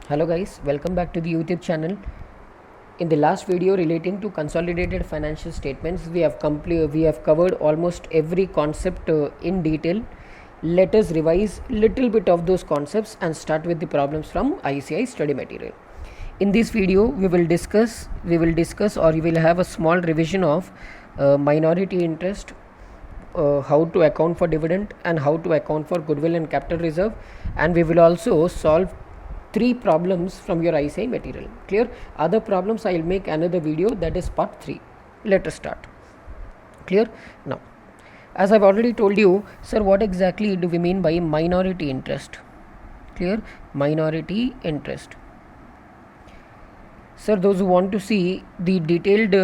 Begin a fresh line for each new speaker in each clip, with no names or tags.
Hello guys, welcome back to the YouTube channel. In the last video relating to consolidated financial statements, we have covered almost every concept in detail. Let us revise little bit of those concepts and start with the problems from ICI study material. In this video, we will discuss or we will have a small revision of minority interest, how to account for dividend and how to account for goodwill and capital reserve, and we will also solve three problems from your ICI material. Clear? Other problems I will make another video, that is part 3. Let us start. Clear? Now, as I've already told you, sir, what exactly do we mean by minority interest? Clear? Minority interest. Sir, those who want to see the detailed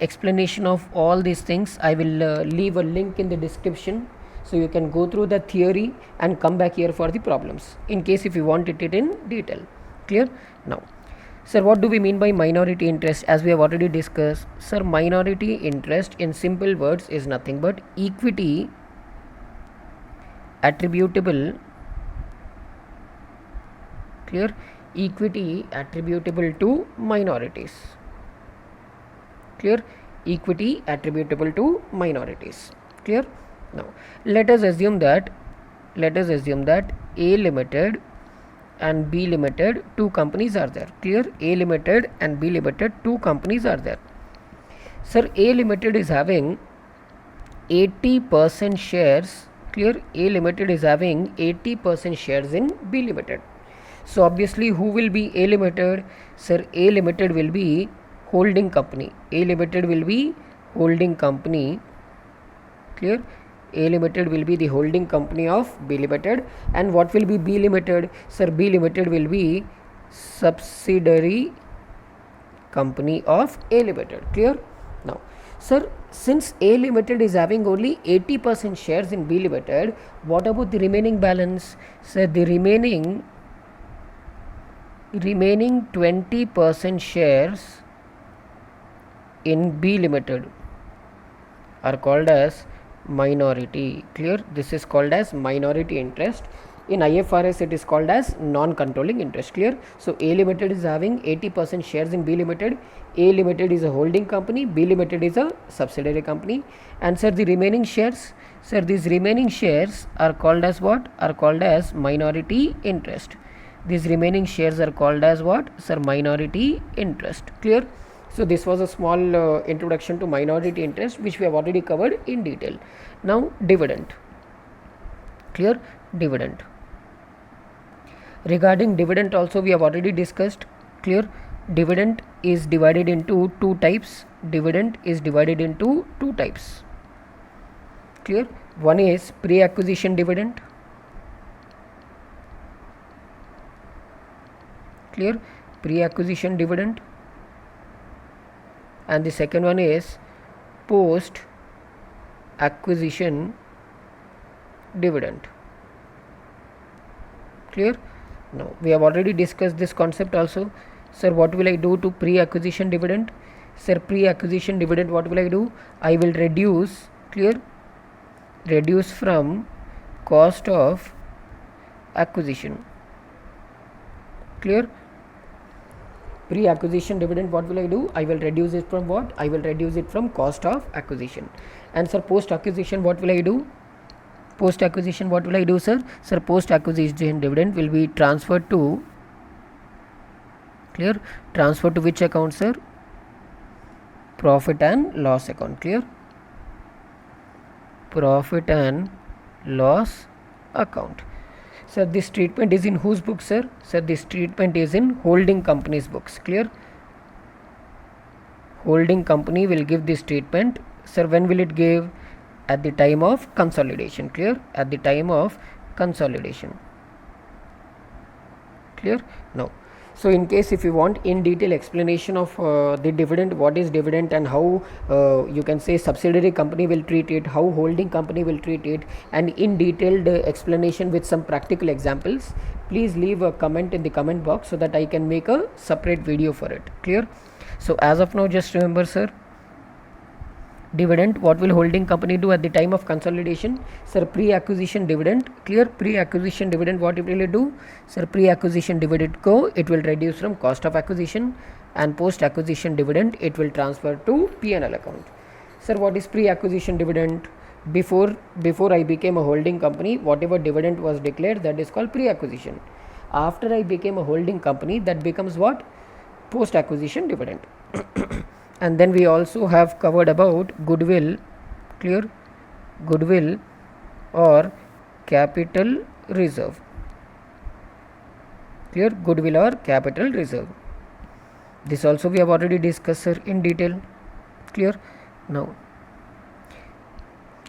explanation of all these things, I will leave a link in the description, so you can go through the theory and come back here for the problems in case if you want it in detail. Clear? Now, sir, what do we mean by minority interest? As we have already discussed, sir, minority interest in simple words is nothing but equity attributable. Clear? Equity attributable to minorities. Clear? Equity attributable to minorities. Clear? Now, let us assume that A Limited and B Limited, two companies are there. Clear? A Limited and B Limited, two companies are there. Sir, A Limited is having 80% shares. Clear? A Limited is having 80% shares in B Limited. So obviously, who will be A Limited? Sir, A Limited will be holding company. A Limited will be holding company. Clear? A Limited will be the holding company of B Limited. And what will be B Limited? Sir, B Limited will be subsidiary company of A Limited. Clear? Now, sir, since A Limited is having only 80% shares in B Limited, what about the remaining balance? Sir, the remaining 20% shares in B Limited are called as minority. Clear? This is called as minority interest. In IFRS it is called as non-controlling interest. Clear? So A Limited is having 80% shares in B Limited. A Limited is a holding company, B Limited is a subsidiary company. And sir, the remaining shares, sir, these remaining shares are called as what? Are called as minority interest. These remaining shares are called as what? Sir, minority interest. Clear? So this was a small introduction to minority interest, which we have already covered in detail. Now, dividend. Clear? Dividend. Regarding dividend also we have already discussed. Clear? Dividend is divided into two types. Dividend is divided into two types. Clear? One is pre-acquisition dividend. Clear? Pre-acquisition dividend. And the second one is post acquisition dividend. Clear? Now, we have already discussed this concept also. Sir, what will I do to pre-acquisition dividend? Sir, pre-acquisition dividend, what will I do? I will reduce. Clear? Reduce from cost of acquisition. Clear? Pre-acquisition dividend, what will I do? I will reduce it from what? I will reduce it from cost of acquisition. And sir, post-acquisition, what will I do? Post-acquisition, what will I do, sir? Sir, post-acquisition dividend will be transferred to, clear? Transfer to which account, sir? Profit and loss account. Clear? Profit and loss account. Sir, this treatment is in whose book, sir? Sir, this treatment is in holding company's books. Clear? Holding company will give this treatment. Sir, when will it give? At the time of consolidation. Clear? At the time of consolidation. Clear? Now, so in case if you want in detail explanation of the dividend, what is dividend and how you can say subsidiary company will treat it, how holding company will treat it, and in detailed explanation with some practical examples, please leave a comment in the comment box so that I can make a separate video for it. Clear? So as of now, just remember, sir, Dividend, what will holding company do at the time of consolidation? Sir, pre-acquisition dividend, clear? Pre-acquisition dividend, what it will do? Sir, pre-acquisition dividend it will reduce from cost of acquisition, and post-acquisition dividend it will transfer to P&L account. Sir, what is pre-acquisition dividend? Before I became a holding company, whatever dividend was declared, that is called pre-acquisition. After I became a holding company, that becomes what? Post-acquisition dividend. And then we also have covered about goodwill, clear? Goodwill or capital reserve, clear? Goodwill or capital reserve, this also we have already discussed, sir, in detail, clear? Now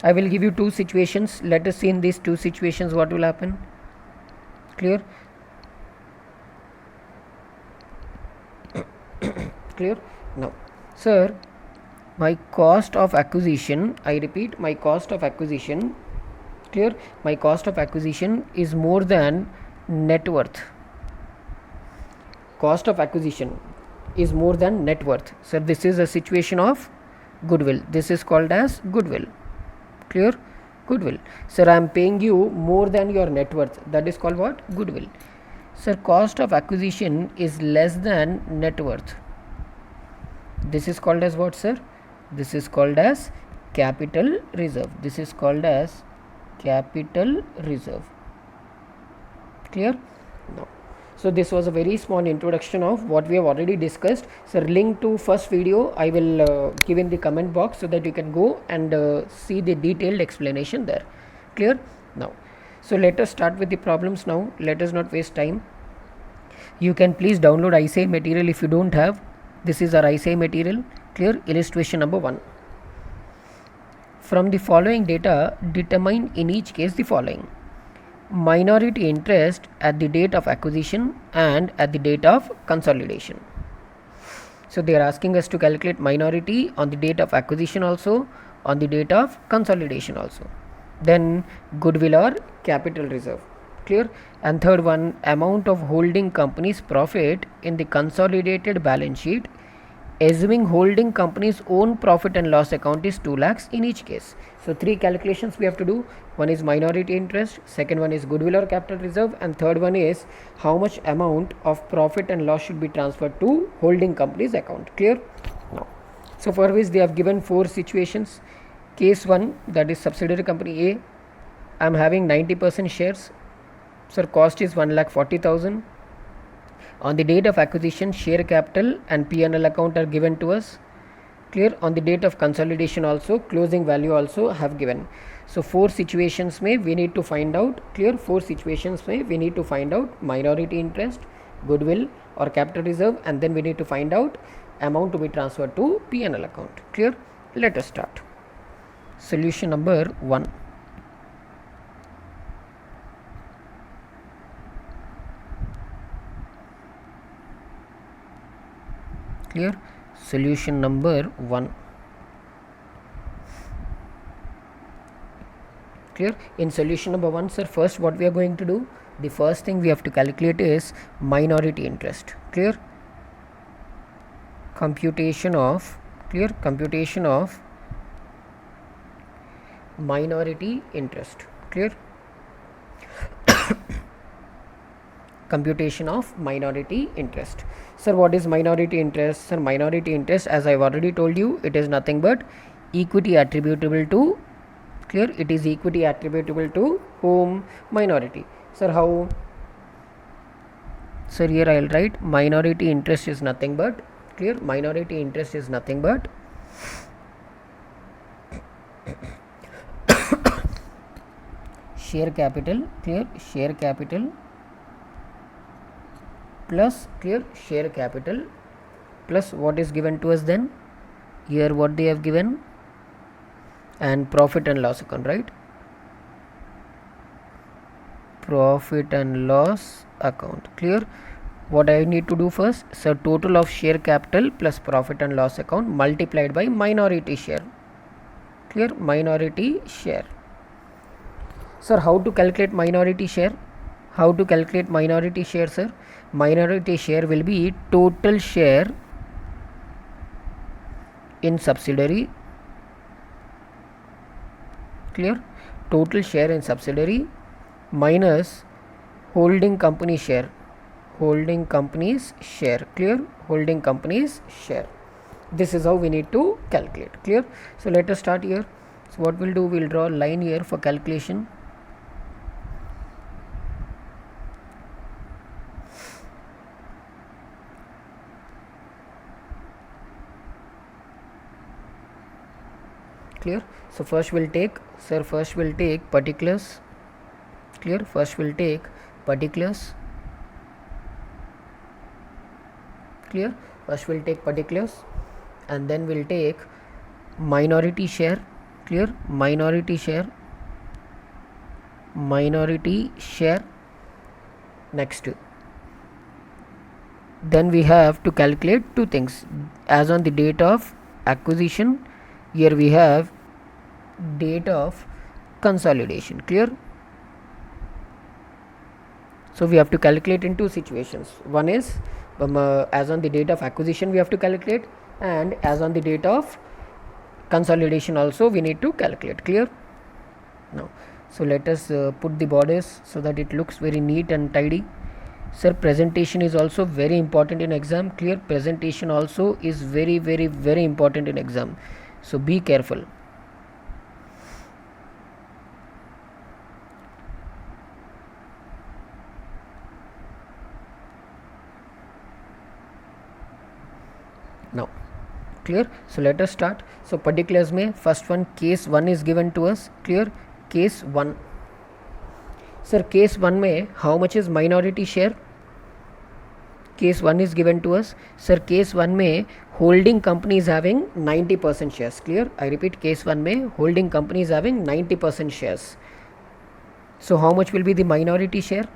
I will give you two situations. Let us see in these two situations what will happen, clear? Clear? Now, sir, my cost of acquisition, I repeat, my cost of acquisition, clear? My cost of acquisition is more than net worth. Cost of acquisition is more than net worth. So this is a situation of goodwill. This is called as goodwill, clear? Goodwill. Sir, I am paying you more than your net worth. That is called what? Goodwill. Sir, cost of acquisition is less than net worth. This is called as what, sir? This is called as capital reserve. This is called as capital reserve, clear? Now, so this was a very small introduction of what we have already discussed. Sir, link to first video I will give in the comment box so that you can go and see the detailed explanation there, clear? Now, so let us start with the problems now. Let us not waste time. You can please download ICAI material if you don't have. This is our ICAI material, clear? Illustration number 1. From the following data, determine in each case the following: minority interest at the date of acquisition and at the date of consolidation. So they are asking us to calculate minority on the date of acquisition also, on the date of consolidation also. Then goodwill or capital reserve, clear? And third one, amount of holding company's profit in the consolidated balance sheet, assuming holding company's own profit and loss account is 2 lakhs in each case. So three calculations we have to do. One is minority interest, second one is goodwill or capital reserve, and third one is how much amount of profit and loss should be transferred to holding company's account, clear? Now, so for which they have given 4 situations. Case 1, that is subsidiary company A, I am having 90% shares. Sir, cost is 1,40,000. On the date of acquisition, share capital and P&L account are given to us, clear? On the date of consolidation also, closing value also have given. So 4 situations may we need to find out, clear? 4 situations may we need to find out minority interest, goodwill or capital reserve, and then we need to find out amount to be transferred to P&L account, clear? Let us start. Solution number 1. Clear? Solution number 1. Clear? In solution number 1, sir, first what we are going to do, the first thing we have to calculate is minority interest, clear? Computation of, clear? Computation of minority interest, clear? Computation of minority interest. Sir, what is minority interest? Sir, minority interest, as I have already told you, it is nothing but equity attributable to, clear? It is equity attributable to whom? Minority. Sir, how? Sir, here I will write minority interest is nothing but, clear? Minority interest is nothing but share capital, clear? Share capital plus, clear? Share capital plus what is given to us then? Here what they have given, and profit and loss account, right? Profit and loss account, clear? What I need to do first? So total of share capital plus profit and loss account multiplied by minority share, clear? Minority share. Sir, how to calculate minority share? How to calculate minority share, sir? Minority share will be total share in subsidiary clear. Total share in subsidiary minus holding company share, holding company's share, clear. Holding company's share. This is how we need to calculate, clear. So let us start here. So what we'll do, we'll draw a line here for calculation. Clear. So first we'll take particulars, clear. First we'll take particulars, clear. First we'll take particulars, and then we'll take minority share, clear. Minority share. Next, then we have to calculate two things. As on the date of acquisition, here we have date of consolidation, clear. So we have to calculate in two situations. One is as on the date of acquisition we have to calculate, and as on the date of consolidation also we need to calculate, clear. Now, so let us put the borders so that it looks very neat and tidy. Sir, presentation is also very important in exam, clear. Presentation also is very important in exam, so be careful. Now, clear. So let us start. So particulars में first one, case 1 is given to us, clear. Case 1. Sir, case 1 में how much is minority share? Case 1 is given to us. Sir, case 1 में holding company is having 90% shares, clear. I repeat, case 1 में holding company is having 90% shares. So how much will be the minority share?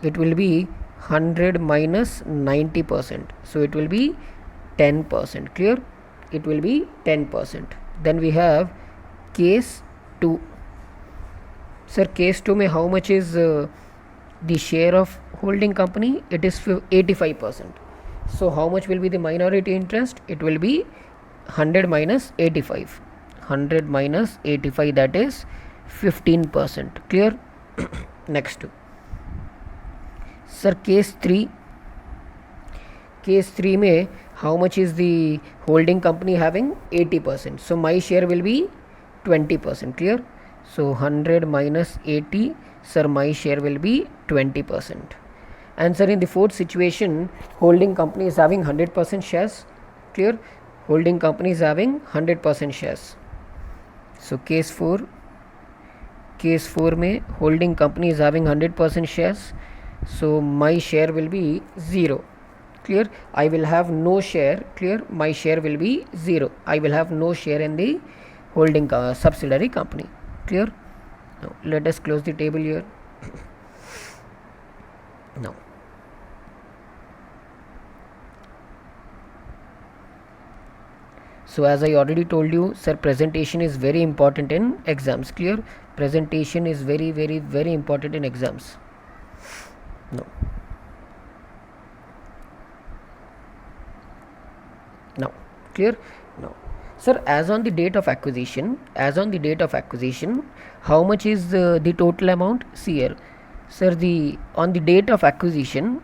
It will be 100 minus 90%. So it will be 10%, clear. It will be 10%. Then we have case 2. Sir, case 2 में how much is the share of holding company? It is 85%. So how much will be the minority interest? It will be 100 minus 85. 100 minus 85, that is 15%, clear. Next, sir, case 3. Case 3 में how much is the holding company having? 80%. So my share will be 20%, clear. So 100 minus 80, sir, my share will be 20%. And sir, in the fourth situation, holding company is having 100% shares, clear. Holding company is having 100% shares. So case 4. Case 4 में holding company is having 100% shares. So my share will be 0, clear. I will have no share, clear. My share will be 0. I will have no share in the holding subsidiary company, clear. Now let us close the table here. Now, so as I already told you, sir, presentation is very important in exams, clear. Presentation is very important in exams. Now, clear. Now, sir, as on the date of acquisition, how much is the total amount? See here, sir, on the date of acquisition,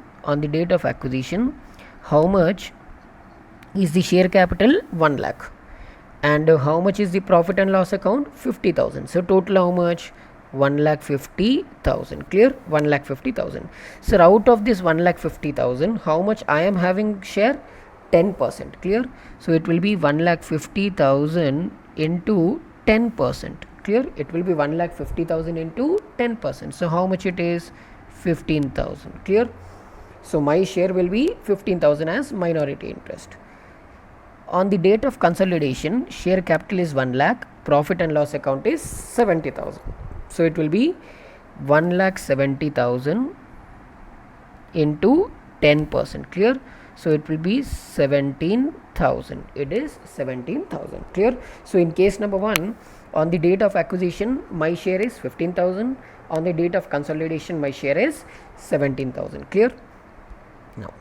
how much is the share capital? 1 lakh. And how much is the profit and loss account? 50,000. So total how much? 1,50,000, clear. 1,50,000. Sir, out of this 1,50,000, how much I am having share? 10%, clear. So it will be 1,50,000 into 10%, clear. It will be 1,50,000 into 10%. So how much it is? 15,000, clear. So my share will be 15,000 as minority interest. On the date of consolidation, share capital is 1 lakh, profit and loss account is 70,000. So it will be 1,70,000 into 10%, clear. So it will be 17,000. It is 17,000, clear. So in case number 1, on the date of acquisition, my share is 15,000. On the date of consolidation, my share is 17,000, clear. Now,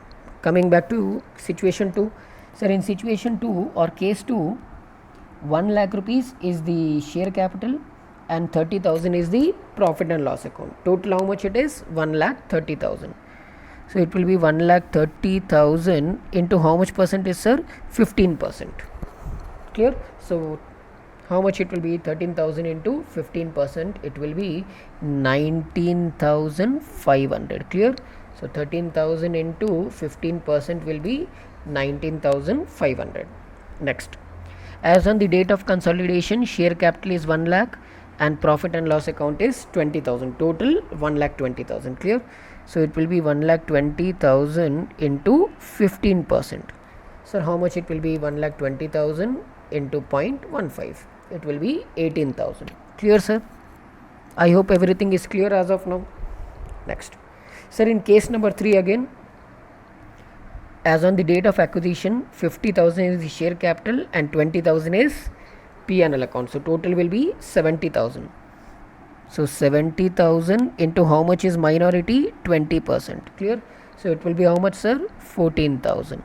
coming back to situation 2. Sir, in situation 2 or case 2, 1 lakh rupees is the share capital and 30,000 is the profit and loss account. Total how much it is? 1,30,000. So it will be 1,30,000 into how much percent is, sir? 15%. Clear? So how much it will be? 13,000 into 15%, it will be 19,500. Clear? So 13,000 into 15% will be 19,500. Next, as on the date of consolidation, share capital is 1 lakh and profit and loss account is 20,000. Total 1,20,000. Clear? So it will be 1,20,000 into 15%. Sir, how much it will be? 1,20,000 into 0.15. It will be 18,000. Clear, sir? I hope everything is clear as of now. Next, sir, in case number 3 again, as on the date of acquisition, 50,000 is the share capital and 20,000 is P&L account. So total will be 70,000. So 70,000 into how much is minority? 20%. Clear? So it will be how much, sir? 14,000.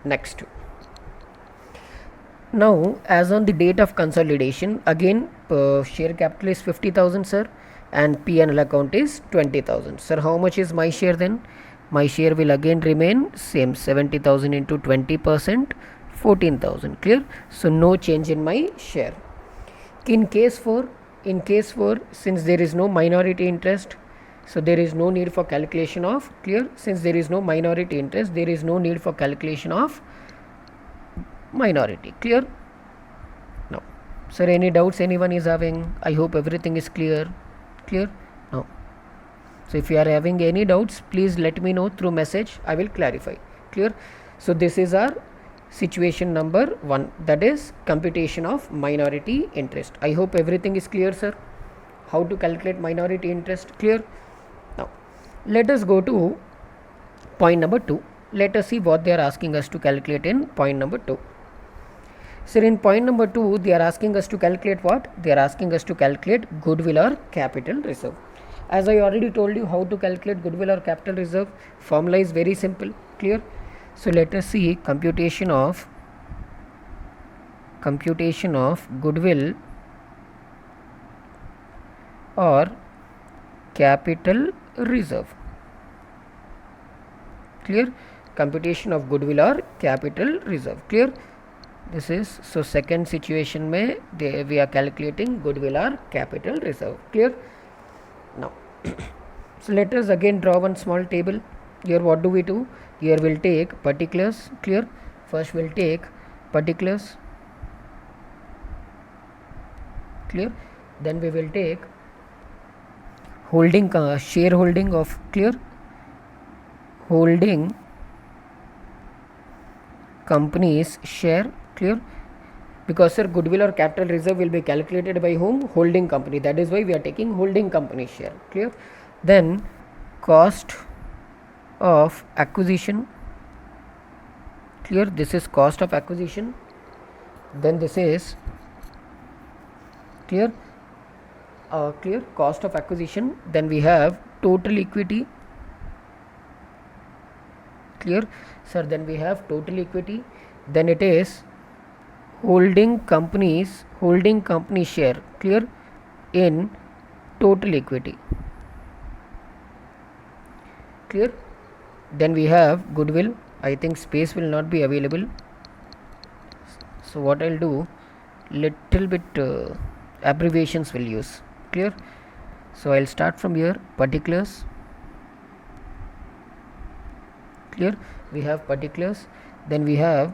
Next, now as on the date of consolidation, again share capital is 50,000, sir, and P&L account is 20,000. Sir, how much is my share then? My share will again remain same, 70,000 into 20%, 14,000. Clear? So no change in my share. In case 4, since there is no minority interest, so there is no need for calculation of, clear, since there is no minority interest, there is no need for calculation of minority. Clear? Now, sir, any doubts anyone is having? I hope everything is clear. Now, so if you are having any doubts, please let me know through message. I will clarify. Clear? So this is our situation number 1, that is computation of minority interest. I hope everything is clear, sir. How to calculate minority interest? Clear? Now let us go to point number 2. Let us see what they are asking us to calculate in point number 2. Sir, in point number 2, they are asking us to calculate what? They are asking us to calculate goodwill or capital reserve. As I already told you how to calculate goodwill or capital reserve, formula is very simple. Clear? So let us see computation of goodwill or capital reserve. Clear? Computation of goodwill or capital reserve. Clear? This is, so second situation mein we are calculating goodwill or capital reserve. Clear? Now so let us again draw one small table. Here what do we do? Here we'll take particulars. Clear? First we'll take particulars. Clear? Then we will take holding, shareholding of, clear, holding company's share. Clear? Because, sir, goodwill or capital reserve will be calculated by whom? Holding company. That is why we are taking holding company share. Clear? Then cost of acquisition. Clear? This is cost of acquisition. Then this is, clear, clear, cost of acquisition. Then we have total equity. Clear, sir? Then we have total equity. Then it is holding company share. Clear? In total equity. Clear? Then we have goodwill. I think space will not be available, so what I'll do, little bit abbreviations will use. Clear? So I'll start from here. Particulars. Clear? We have particulars. Then we have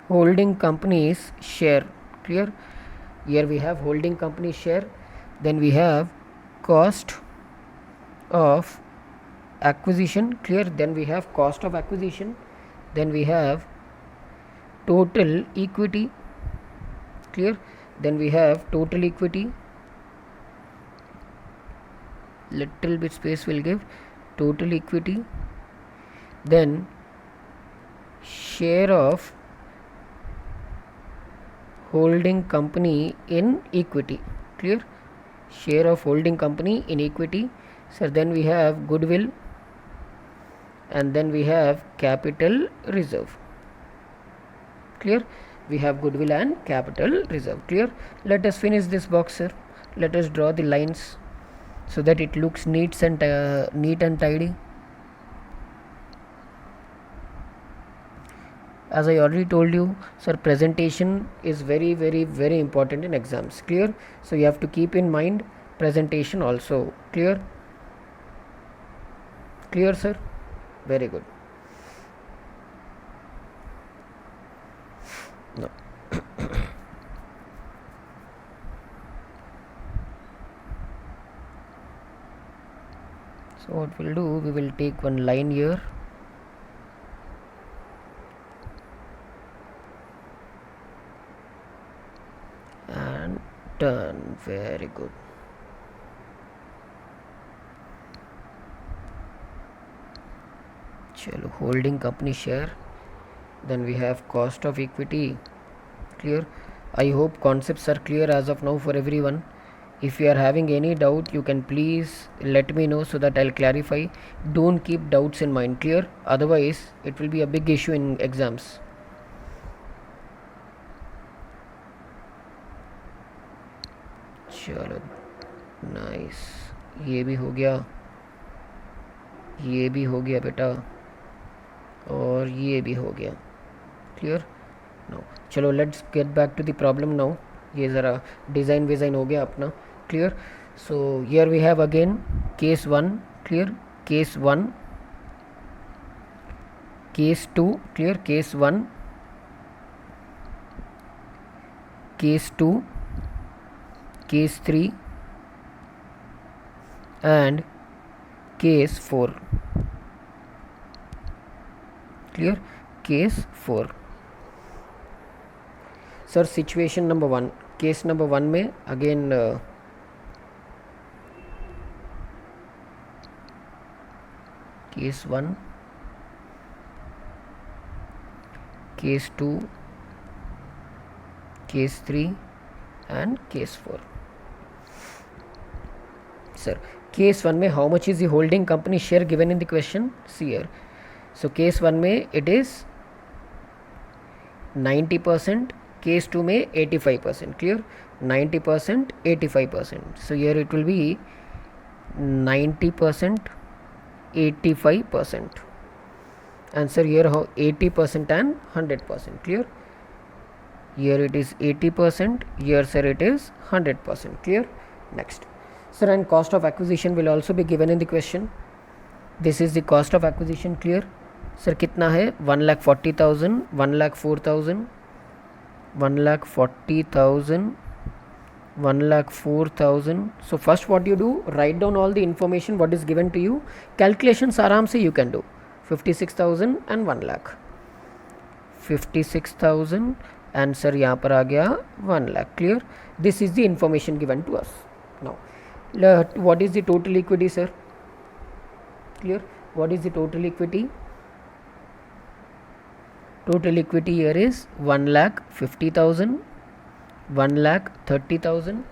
holding company's share. Clear? Here we have holding company share. Then we have cost of acquisition. Clear? Then we have cost of acquisition. Then we have total equity. Clear? Then we have total equity. Little bit space will give. Total equity. Then share of holding company in equity. Clear? Share of holding company in equity. So then we have goodwill, and then we have capital reserve. Clear? we have goodwill and capital reserve. Clear? Let us finish this box, sir. Let us draw the lines so that it looks neat and tidy. As I already told you, sir, presentation is very important in exams. Clear? So you have to keep in mind presentation also. Clear? Clear, sir? Very good. No. So what we'll do, we will take one line here and turn. Very good. Chalo, holding company share, then we have cost of equity. Clear? I hope concepts are clear as of now for everyone. If you are having any doubt, you can please let me know so that I'll clarify. Don't keep doubts in mind. Clear? Otherwise it will be a big issue in exams. चलो nice, ये भी हो गया, ये भी हो गया बेटा, और ये भी हो गया. क्लियर? नो, चलो let's get back to the problem now. ये ज़रा डिज़ाइन विज़ाइन हो गया अपना. Clear? So here we have again case 1. Clear? Case 1, case 2. Clear? Case 1, case 2, case 3 and case 4. Clear? Case 4. Sir, situation number 1, case number 1 में again case 1, case 2, case 3 and case 4. Sir, case 1 में how much is the holding company share given in the question? See here. So case 1 में it is 90%, case 2 में 85%. Clear? 90%, 85%. So here it will be 90%, 85%. Answer here how 80% and 100%. Clear? Here it is 80%, here sir it is 100%. Clear? Next. Sir, and cost of acquisition will also be given in the question. This is the cost of acquisition. Clear? Sir, कितना है? 1,40,000, 1,04,000, 1,40,000, 1,04,000. So first what you do, write down all the information what is given to you. Calculations आराम से you can do. 56,000 and 1 lakh. 56,000 and sir यहाँ पर आ गया 1 lakh. Clear? This is the information given to us. Now what is the total equity, sir? Clear? What is the total equity? Total equity here is 1,50,000, 1,30,000,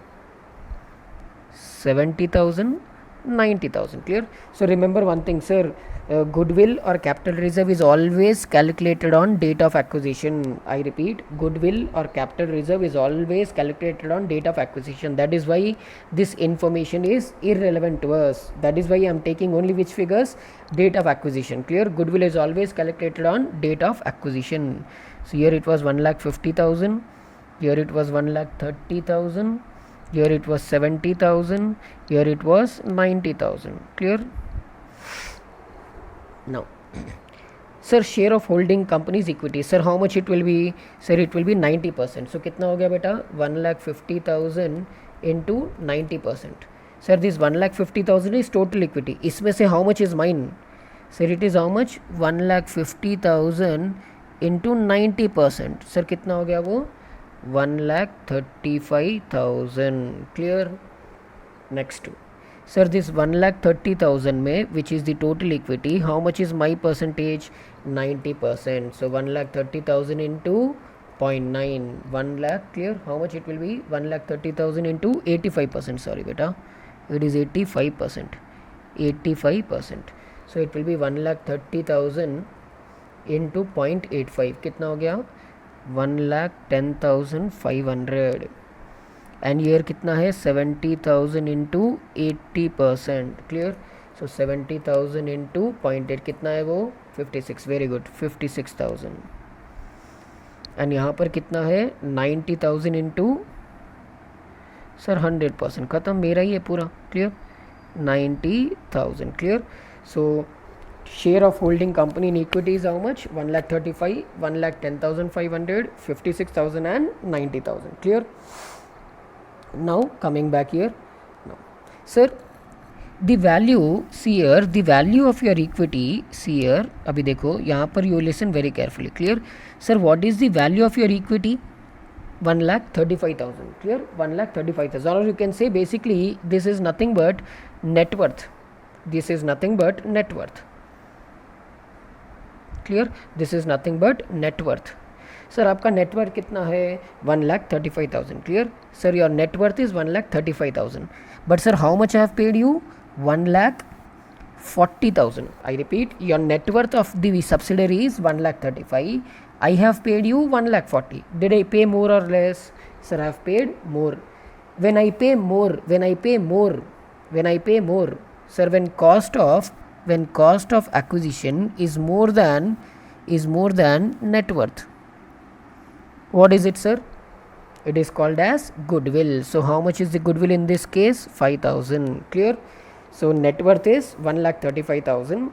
70,000, 90,000. Clear? So remember one thing, sir, goodwill or capital reserve is always calculated on date of acquisition. I repeat, goodwill or capital reserve is always calculated on date of acquisition. That is why this information is irrelevant to us. That is why I am taking only which figures? Date of acquisition. Clear? Goodwill is always calculated on date of acquisition. So here it was 1,50,000, here it was 1,30,000, here it was 70,000, here it was 90,000. Clear? Now, sir, share of holding company's equity. Sir, how much it will be? Sir, it will be 90%. So कितना हो गया बेटा? 1,50,000 into 90%. Sir, this 1,50,000 is total equity. इसमें से how much is mine? Sir, it is how much? 1,50,000 into 90%. Sir, कितना हो गया वो? 1,35,000. Clear? Next. Sir, this 1,30,000 में, which is the total equity, how much is my percentage? 90%. So 1,30,000 into 0.9, 1 lakh. Clear? How much it will be? 1,30,000 into 85%. Sorry beta, it is 85%. 85%. So it will be 1,30,000 into 0.85. कितना हो गया? 1,10,500 and year कितना है 70,000 into 80%. Clear. सो 70,000 into 0.8 कितना है वो 56. Very good 56,000. And यहाँ पर कितना है 90,000 इंटू सर 100%. ख़त्म, मेरा ही है पूरा. Clear. 90,000. Clear. So share of holding company in equity is how much 1,35,000, 1,10,500, 56,000 and 90,000. Clear. Now coming back here. Now sir, the value, see here, the value of your equity, see here, अभी देखो यहाँ पर you listen very carefully. Clear. Sir, what is the value of your equity? 1,35,000. Clear. 1,35,000, or you can say basically this is nothing but net worth. This is nothing but net worth. Clear. This is nothing but net worth. Sir आपका net worth कितना है 1,35,000. Clear. Sir your net worth is 1,35,000. But sir how much I have paid you 1,40,000. I repeat, your net worth of the subsidiary is 1,35,000. I have paid you 1,40,000. Did I पे मोर और less? Sir I have paid more. when I pay more, sir, when cost of acquisition is more than net worth, what is it, sir? It is called as goodwill. So how much is the goodwill in this case? 5,000. Clear. So net worth is 1,35,000.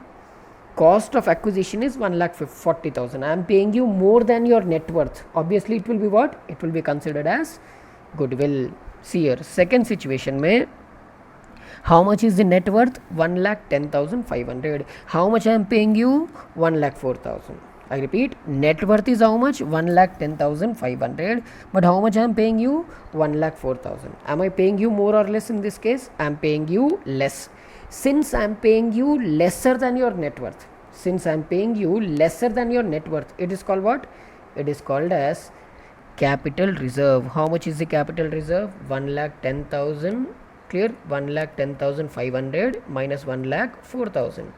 Cost of acquisition is 1,40,000. I am paying you more than your net worth. Obviously it will be what? It will be considered as goodwill. See here, second situation mein how much is the net worth? 1,10,500. How much I am paying you? 1,04,000. I repeat, net worth is how much? 1,10,500. But how much I am paying you? 1,04,000. Am I paying you more or less in this case? I am paying you less. Since I am paying you lesser than your net worth, it is called what? It is called as capital reserve. How much is the capital reserve? 1,10,000. Clear. 1,10,500 minus 1,04,000.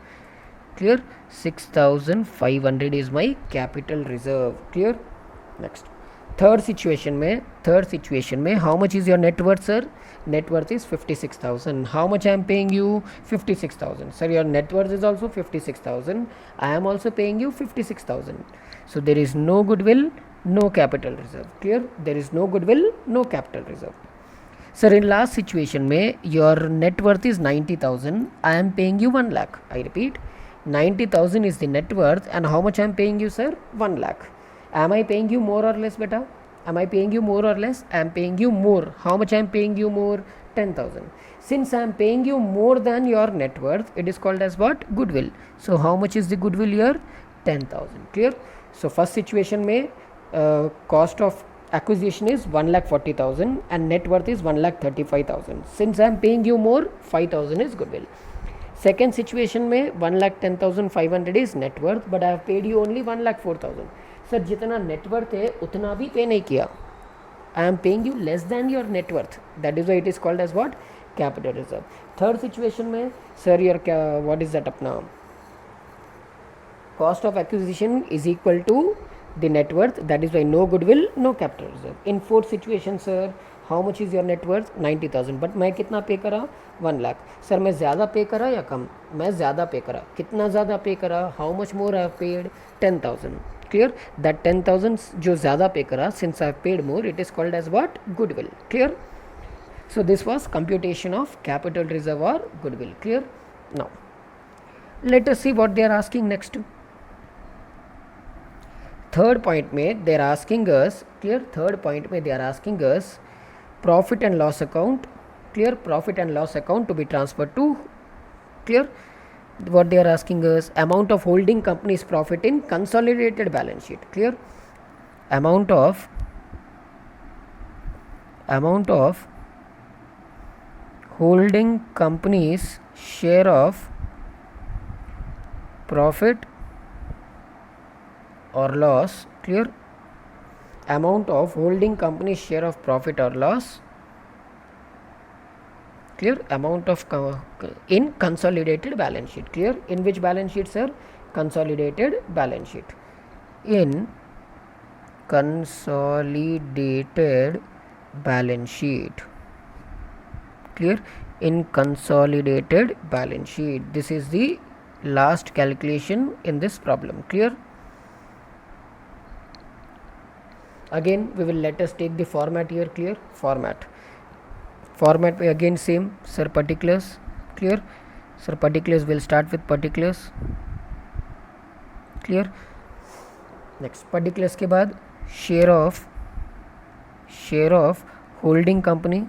Clear. 6,500 is my capital reserve. Clear. Next, third situation में how much is your net worth, sir? Net worth is 56,000. How much I am paying you? 56,000. Sir, your net worth is also 56,000. I am also paying you 56,000. So there is no goodwill, no capital reserve. Clear. There is no goodwill, no capital reserve. Sir, in last situation में your net worth is 90,000. I am paying you 1 lakh. I repeat, 90,000 is the net worth, and how much I am paying you, sir? 1 lakh. Am I paying you more or less, beta? Am I paying you more or less? I am paying you more. How much I am paying you more? 10,000. Since I am paying you more than your net worth, it is called as what? Goodwill. So how much is the goodwill here? 10,000. Clear? So first situation में cost of acquisition is 1,40,000 and net worth is 1,35,000. Since I am paying you more, 5,000 is goodwill. Second situation में 1,10,500 is net worth, but I have paid you only 1,04,000. Sir जितना net worth है उतना भी पे नहीं किया. I am paying you less than your net worth. That is why it is called as what? Capital reserve. Third situation में sir your what is that अपना cost of acquisition is equal to the net worth. That is why no goodwill, no capital reserve. In fourth situation, sir, how much is your net worth? 90,000. But मैं कितना पे करा? 1 lakh. Sir मैं ज़्यादा pay करा या कम? मैं ज़्यादा पे करा. कितना ज़्यादा पे करा? How much more I have paid? 10,000. Clear. That 10,000 जो ज़्यादा पे करा, since I have paid more, it is called as what? Goodwill. Clear. So this was computation of capital reserve or goodwill. Clear. Now let us see what they are asking next. Third point में they are asking us, clear, third point में they are asking us profit and loss account, clear, profit and loss account to be transferred to, clear. What they are asking us, amount of holding company's profit in consolidated balance sheet, clear. Amount of holding company's share of profit or loss, clear. Amount of holding company's share of profit or loss, clear. Amount of in consolidated balance sheet, clear. In which balance sheet, sir? Consolidated balance sheet. In consolidated balance sheet. Clear? In consolidated balance sheet, this is the last calculation in this problem. Clear? Again we will let us take the format here. Clear? Format again same, sir. Particulars. Clear? Sir, particulars will start with particulars. Clear? Next particulars के बाद share of holding company.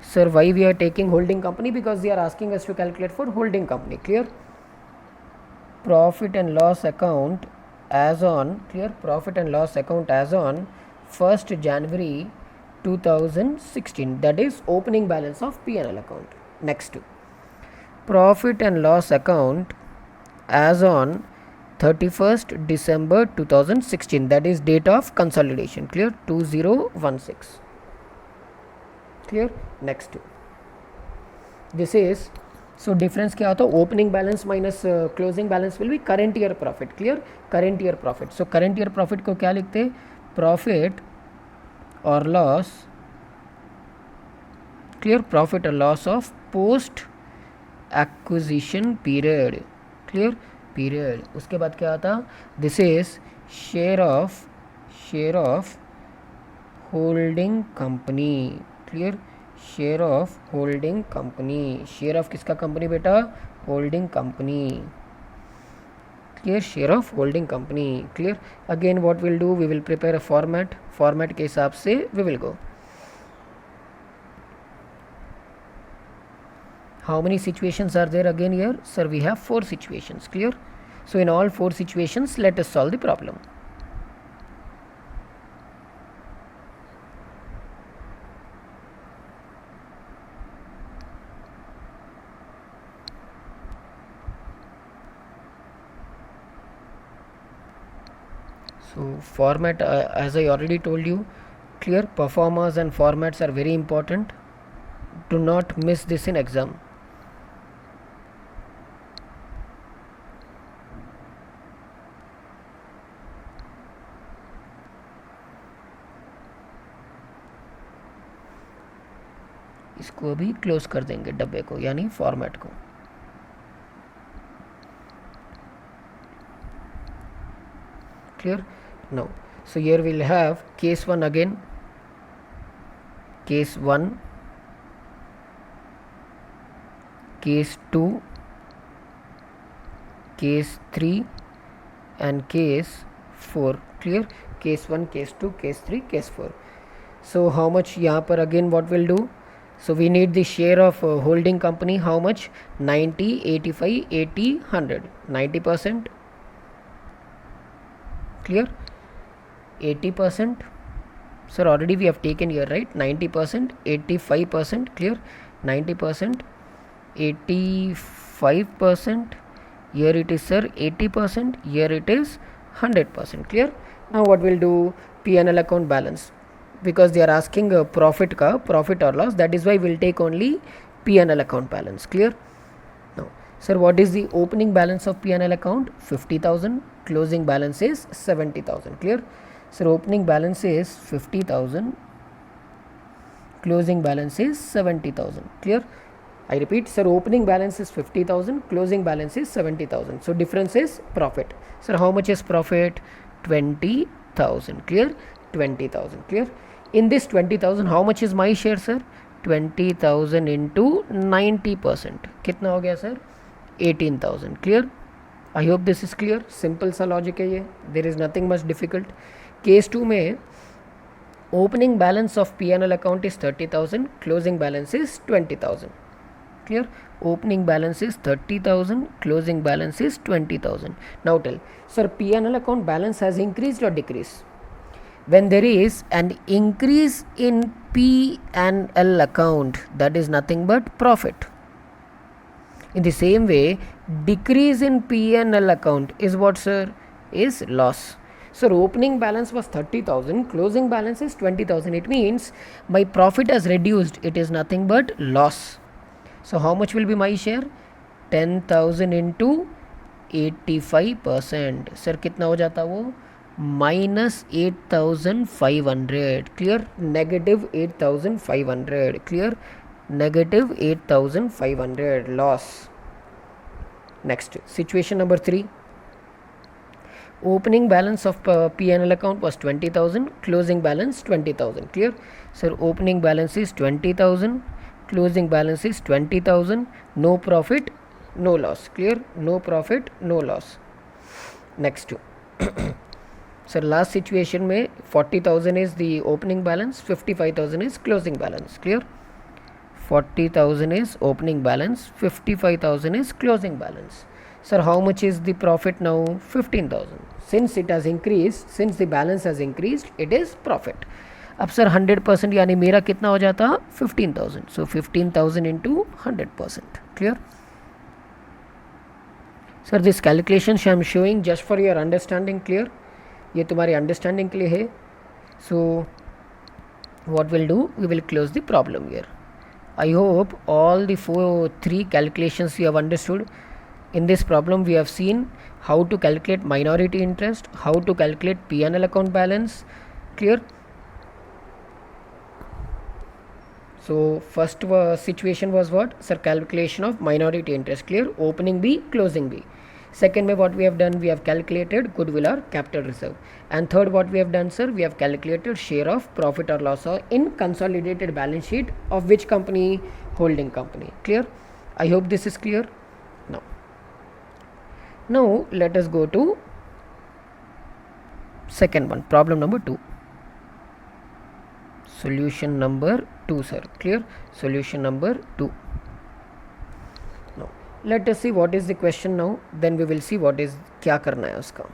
Sir, why we are taking holding company? Because they are asking us to calculate for holding company. Clear? Profit and loss account as on, clear? Profit and loss account as on 1st January 2016, that is opening balance of P&L account. Next, profit and loss account as on 31st December 2016, that is date of consolidation. Clear? 2016. Clear? Next, this is, so difference क्या होता है? Opening balance minus closing balance will be current year profit. Clear? Current year profit. So current year profit को क्या लिखते हैं? Profit or loss, clear? Profit or loss of post acquisition period. Clear? Period. उसके बाद क्या आता? This is share of holding company. Clear? Share of holding company. Share of किसका company बेटा? Holding company. Clear? Share of holding company. Clear? Again what we'll do, we will prepare a format के हिसाब से we will go. How many situations are there again here? Sir, we have 4 situations. Clear? So in all 4 situations, let us solve the problem. So format, as I already told you, clear? Performers and formats are very important. Do not miss this in exam. इसको अभी close कर देंगे डब्बे को, यानी format को. Clear? Now, so here we'll have case 1 again. Case 1, case 2, case 3 and case 4. Clear? Case 1, case 2, case 3, case 4. So how much यहाँ पर again what we'll do? So we need the share of holding company. How much? 90, 85, 80, 100. 90%. Clear? 80%. Sir, already we have taken here, right? 90%, 85%. Clear? 90%, 85%. Here it is, sir, 80%. Here it is 100%. Clear? Now what we'll do? P&L account balance. Because they are asking profit or loss, that is why we'll take only P&L account balance. Clear? Now, sir, what is the opening balance of P&L account? 50,000. Closing balance is 70,000. Clear? Sir, opening balance is 50,000. Closing balance is 70,000. Clear? I repeat, sir, opening balance is 50,000. Closing balance is 70,000. So difference is profit. Sir, how much is profit? 20,000. Clear? 20,000. Clear? In this 20,000, how much is my share, sir? 20,000 into 90%. कितना हो गया, sir? 18,000. Clear? I hope this is clear. Simple सा logic है ये. There is nothing much difficult. Case 2 में opening balance of P&L account is 30,000. Closing balance is 20,000. Clear? Opening balance is 30,000. Closing balance is 20,000. Now tell, sir, P&L account balance has increased or decreased? When there is an increase in P&L account, that is nothing but profit. In the same way, decrease in P&L account is what, sir? Is loss. So opening balance was 30,000, closing balance is 20,000. It means my profit has reduced. It is nothing but loss. So how much will be my share? 10,000 into 85%. Sir, कितना हो जाता वो? minus 8500, clear, negative 8500, clear, negative 8500 loss. Next, situation number 3. Opening balance of P&L account was 20,000, closing balance 20,000, clear. So opening balance is 20,000, closing balance is 20,000, no profit, no loss, clear, no profit, no loss. Next. So last situation में 40,000 is the opening balance, 55,000 is closing balance, clear. 40,000 is opening balance, 55,000 is closing balance. Sir, how much is the profit now? 15,000. Since it has increased, since the balance has increased, it is profit. अब sir 100% यानी मेरा कितना हो जाता? 15,000. So 15,000 into 100%. Clear? Sir, this calculation I am showing just for your understanding. Clear? ये तुम्हारी understanding के लिए है. So what we'll do, we will close the problem here. I hope all the three calculations you have understood. In this problem we have seen how to calculate minority interest, how to calculate P&L account balance, clear. So first situation was what? Sir, calculation of minority interest, clear, opening B, closing B. Second way what we have done, we have calculated goodwill or capital reserve. And third what we have done, sir, we have calculated share of profit or loss in consolidated balance sheet of which company? Holding company, clear. I hope this is clear. Now let us go to second one, problem number 2. Solution number 2, sir, clear. Solution number 2. Now let us see what is the question now, then we will see what is क्या करना है उसका.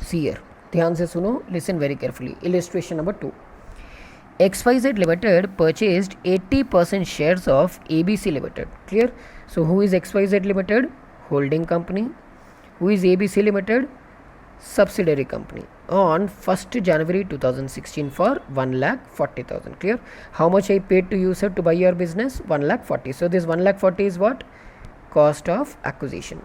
See here, ध्यान से सुनो, listen very carefully. Illustration number 2. XYZ Limited purchased 80% shares of ABC Limited, clear. So who is XYZ Limited? Holding company. Who is ABC Limited? Subsidiary company. On 1st January 2016 for 1,40,000, clear. How much I paid to you, sir, to buy your business? 1,40,000. So this 1,40,000 is what? Cost of acquisition.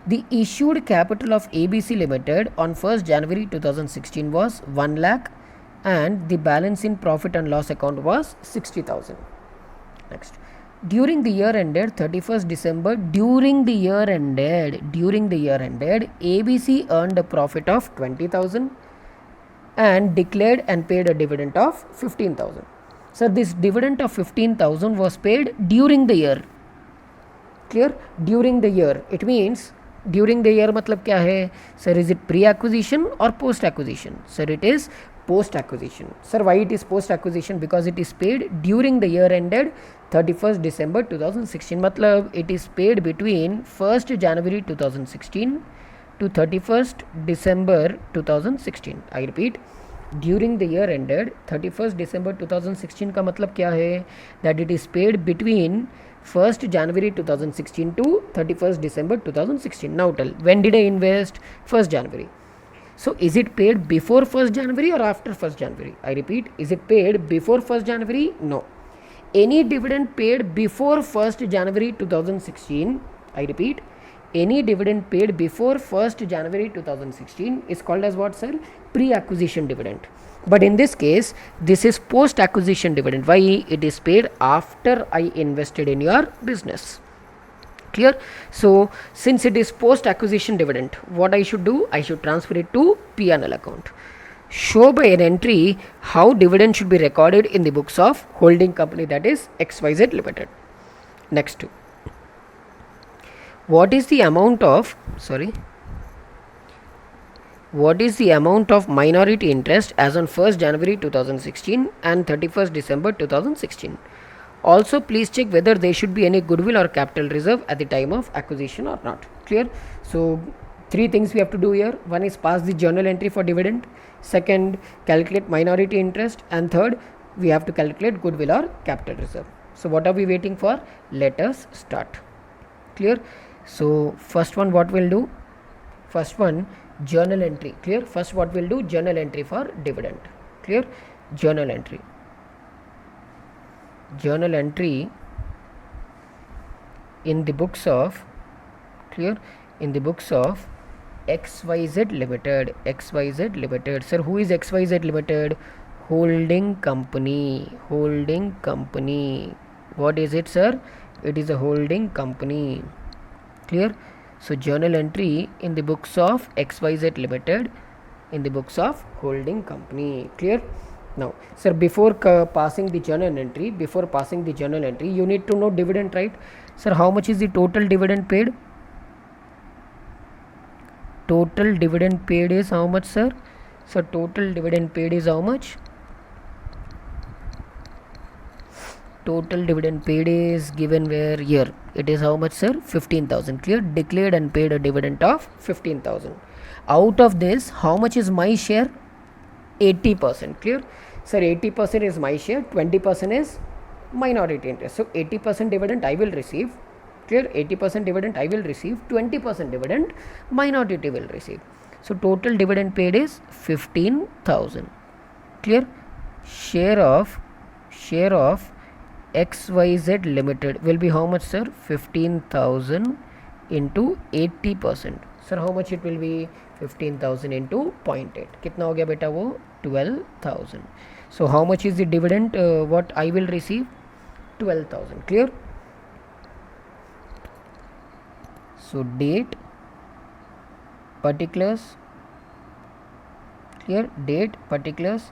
The issued capital of ABC Limited on 1st January 2016 was 1 lakh and the balance in profit and loss account was 60,000. Next. During the year ended 31st December, during the year ended, ABC earned a profit of 20,000 and declared and paid a dividend of 15,000. So this dividend of 15,000 was paid during the year. Clear? During the year. It means during the year मतलब क्या है? Sir, is it pre-acquisition or post-acquisition? Sir, it is post-acquisition. Sir, why it is post-acquisition? Because it is paid during the year ended 31st December 2016. मतलब it is paid between 1st January 2016 to 31st December 2016. I repeat, during the year ended 31st December 2016 का मतलब क्या है? That it is paid between 1st January 2016 to 31st December 2016. Now tell, when did I invest? 1st January. So is it paid before 1st January or after 1st January? I repeat, is it paid before 1st January? No. Any dividend paid before 1st January 2016, I repeat, any dividend paid before 1st January 2016 is called as what, sir? Pre-acquisition dividend. But in this case, this is post-acquisition dividend. Why? It is paid after I invested in your business. Clear? So since it is post-acquisition dividend, what I should do? I should transfer it to P&L account. Show by an entry how dividend should be recorded in the books of holding company, that is XYZ Limited. Next, what is the amount of minority interest as on 1st January 2016 and 31st December 2016? Also, please check whether there should be any goodwill or capital reserve at the time of acquisition or not. Clear? So three things we have to do here. One is pass the journal entry for dividend. Second, calculate minority interest. And third, we have to calculate goodwill or capital reserve. So what are we waiting for? Let us start. Clear? So first one, what we'll do? First one, journal entry. Clear? First what we'll do? Journal entry for dividend. Clear? Journal entry. Journal entry in the books of, clear, in the books of XYZ Limited. XYZ Limited. Sir, who is XYZ Limited? Holding company. Holding company. What is it, sir? It is a holding company. Clear? So journal entry in the books of XYZ Limited, in the books of holding company. Clear? Now, sir, before passing the journal entry, you need to know dividend, right? Sir, how much is the total dividend paid? Total dividend paid is how much, sir? So total dividend paid is how much? Total dividend paid is given where here. It is how much, sir? 15,000. Clear? Declared and paid a dividend of 15,000. Out of this, how much is my share? 80%. Clear? Sir, 80% is my share, 20% is minority interest. So 80% dividend I will receive. Clear? 80% dividend I will receive, 20% dividend minority will receive. So total dividend paid is 15,000. Clear? Share of XYZ Limited will be how much, sir? 15,000 into 80%. Sir, how much it will be? 15,000 into 0.8. कितना हो गया बेटा वो? 12,000. So how much is the dividend what I will receive? 12,000. Clear? So date, particulars. Clear? Date, particulars,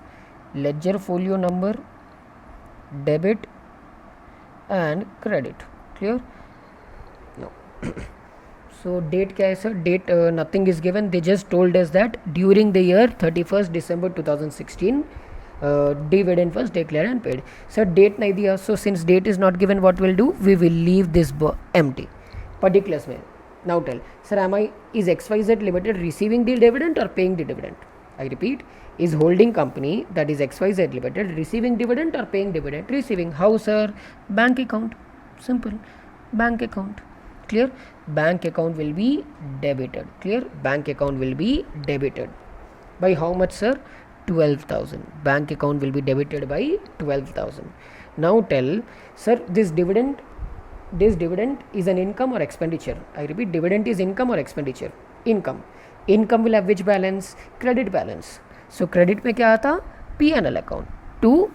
ledger folio number, debit and credit. Clear? No. So date क्या है sir? Date nothing is given. They just told us that during the year 31st December 2016 dividend was declared and paid. Sir, date नहीं दिया. So since date is not given, what we'll do? We will leave this empty. Particulars में. Now tell, sir, is XYZ Limited receiving the dividend or paying the dividend? I repeat, is holding company, that is XYZ Limited, receiving dividend or paying dividend? Receiving. How, sir? Bank account. Simple. Bank account. Clear? Bank account will be debited. Clear? Bank account will be debited. By how much, sir? 12,000. Bank account will be debited by 12,000. Now tell, sir, this dividend is an income or expenditure? I repeat, dividend is income or expenditure? Income. Income will have which balance? Credit balance. So credit में क्या आता? P&L account to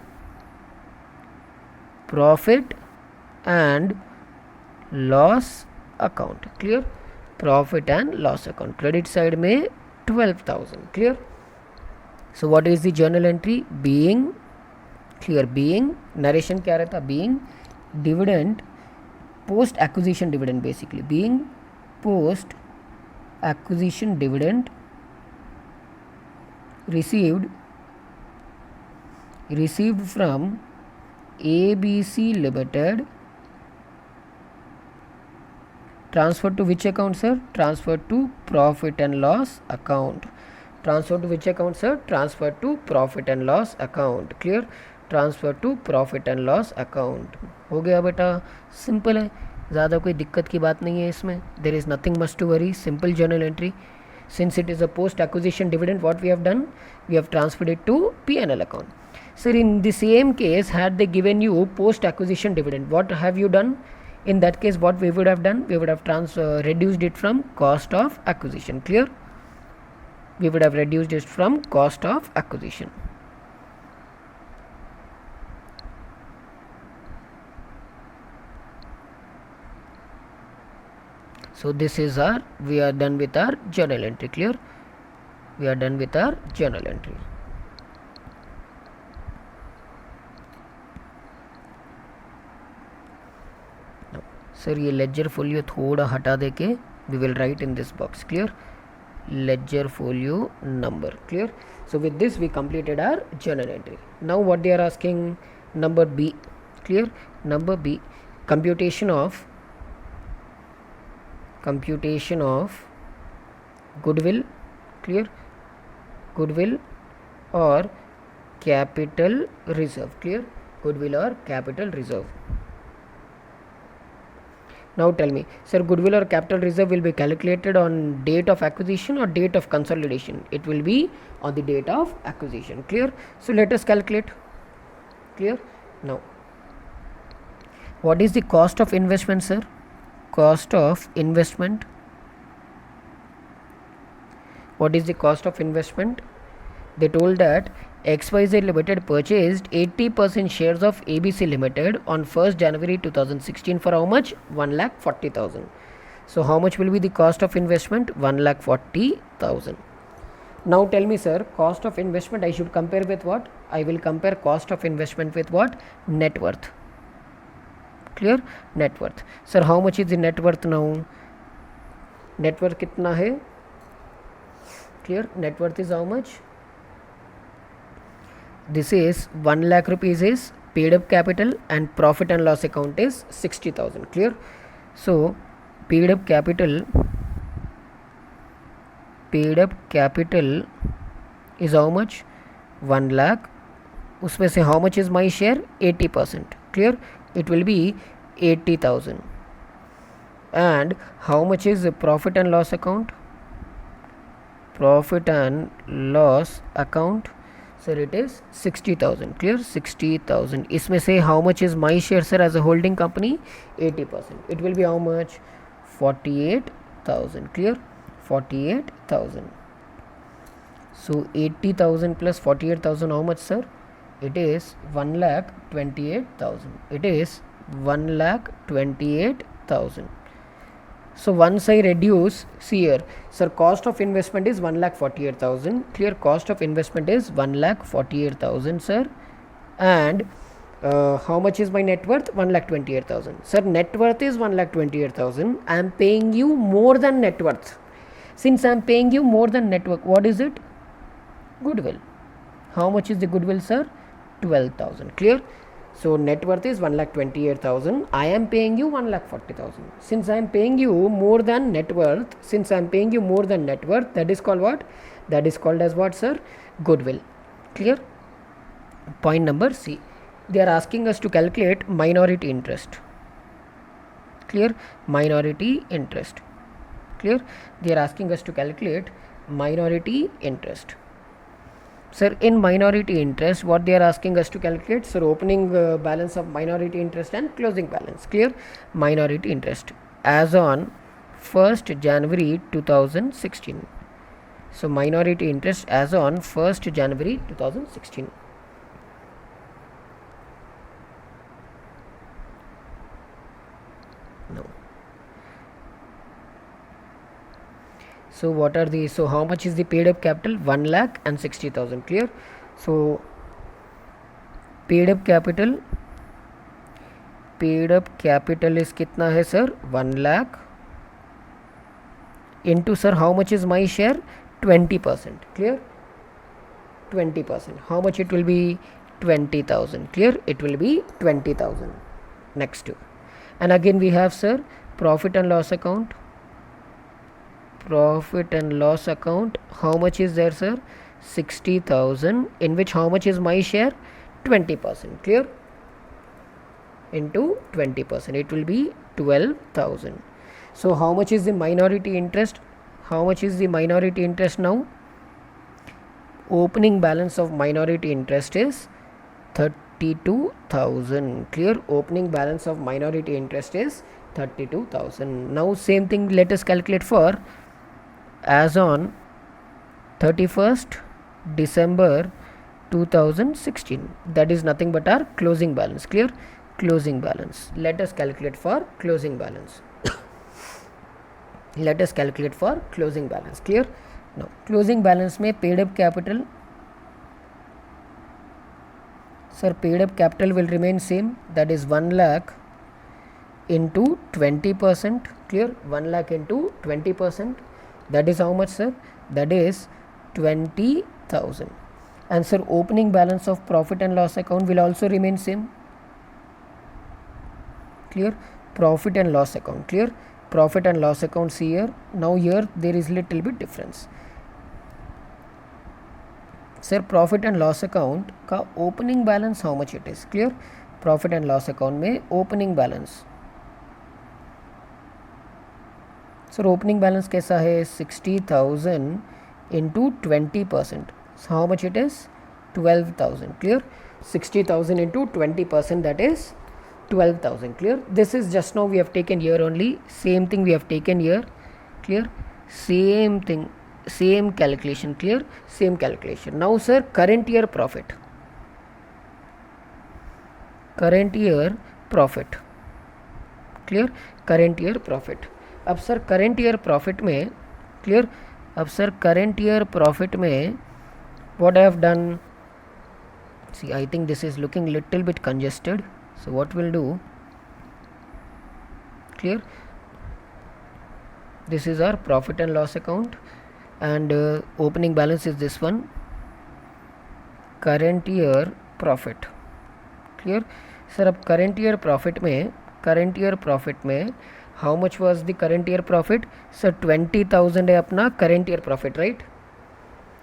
profit and loss account. Clear? Profit and loss account. Credit side में 12,000. Clear? So what is the journal entry? Being, clear, being, narration क्या रहता? Being dividend, post acquisition dividend, basically being post acquisition dividend received from ABC Limited, transferred to which account, sir? Transferred to profit and loss account. Transferred to which account, sir? Transferred to profit and loss account. Clear? Transfer to profit and loss account. हो गया बेटा, simple है, ज़्यादा कोई दिक्कत की बात नहीं है इसमें. There is nothing much to worry. Simple journal entry. Since it is a post acquisition dividend, what we have done? We have transferred it to P&L account. Sir, in the same case, had they given you post acquisition dividend, what have you done? In that case, what we would have done? We would have reduced it from cost of acquisition. Clear? We would have reduced it from cost of acquisition. So this is we are done with our journal entry. Clear? We are done with our journal entry. Now, sir, ये ledger folio थोड़ा हटा देके we will write in this box. Clear? Ledger folio number. Clear? So with this we completed our journal entry. Now what they are asking, number B. Clear? Number B, computation of goodwill. Clear? Goodwill or capital reserve. Clear? Goodwill or capital reserve. Now tell me, sir, goodwill or capital reserve will be calculated on date of acquisition or date of consolidation? It will be on the date of acquisition. Clear? So let us calculate. Clear? Now, what is the cost of investment, sir? Cost of investment What is the cost of investment? They told that XYZ Limited purchased 80% shares of ABC Limited on 1st January 2016 for how much? 1,40,000. So how much will be the cost of investment? 1,40,000. Now tell me, sir, cost of investment I should compare with what? I will compare cost of investment with what? Net worth. Clear? Net worth. Sir, how much is the net worth now? Net worth kitna hai? Clear? Net worth is how much? This is 1 lakh rupees is paid up capital and profit and loss account is 60,000. Clear? So paid up capital is how much? 1 lakh. उसमें से how much is my share? 80%. Clear? It will be 80,000. And how much is the profit and loss account? Profit and loss account, sir, it is 60,000. Clear? 60,000. इसमें से how much is my share, sir, as a holding company? 80%. It will be how much? 48,000. Clear? 48,000. So 80,000 plus 48,000, how much, sir? It is 1,28,000. It is 1,28,000. So once I reduce, see here, sir, cost of investment is 1,48,000. Clear? Cost of investment is 1,48,000, sir. And how much is my net worth? 1,28,000. Sir, net worth is 1,28,000. I am paying you more than net worth. Since I am paying you more than net worth, what is it? Goodwill. How much is the goodwill, sir? 12,000. Clear? So net worth is 1,28,000. I am paying you 1,40,000. Since I am paying you more than net worth, that is called what? That is called as what, sir? Goodwill. Clear? Point number C. They are asking us to calculate minority interest. Clear? Minority interest. Clear? They are asking us to calculate minority interest. Sir, in minority interest, what they are asking us to calculate? Sir, opening balance of minority interest and closing balance. Clear? Minority interest as on 1st January 2016. So minority interest as on 1st January 2016. No. So what are the, so how much is the paid up capital? 1,60,000. Clear? So paid up capital is kitna hai, sir? 1 lakh into, sir, how much is my share? 20%. Clear? 20%. How much it will be? 20,000. Clear? It will be 20,000. Next. And again we have, sir, profit and loss account. Profit and loss account, how much is there, sir? 60,000, in which how much is my share? 20%. Clear? Into 20%, it will be 12,000. So how much is the minority interest? How much is the minority interest now? Opening balance of minority interest is 32,000. Clear? Opening balance of minority interest is 32,000. Now same thing, let us calculate for as on 31st December 2016. That is nothing but our closing balance. Clear? Closing balance. Let us calculate for closing balance. Let us calculate for closing balance. Clear? Now closing balance में paid up capital, sir, paid up capital will remain same, that is 1 lakh into 20%. Clear? 1 lakh into 20%. That is how much, sir? That is 20,000. And sir, opening balance of profit and loss account will also remain same. Clear? Profit and loss account. Clear? Profit and loss account, see here. Now here there is little bit difference. Sir, profit and loss account का opening balance how much it is? Clear? Profit and loss account में opening balance. Sir opening balance कैसा है? 60,000 into 20%. How much it is? 12,000. Clear? 60,000 into 20%, that is 12,000. Clear? This is just now we have taken here only. Same thing we have taken here. Clear? Same thing. same calculation. Clear? Same calculation. Now sir, current year profit. Current year profit. Clear? Current year profit. अब sir current year profit में, clear? अब sir current year profit में what I have done, see I think this is looking little bit congested, so what we'll do, clear, this is our profit and loss account, and opening balance is this one, current year profit. Clear? Sir अब current year profit में how much was the current year profit? Sir 20,000 है अपना current year profit, right?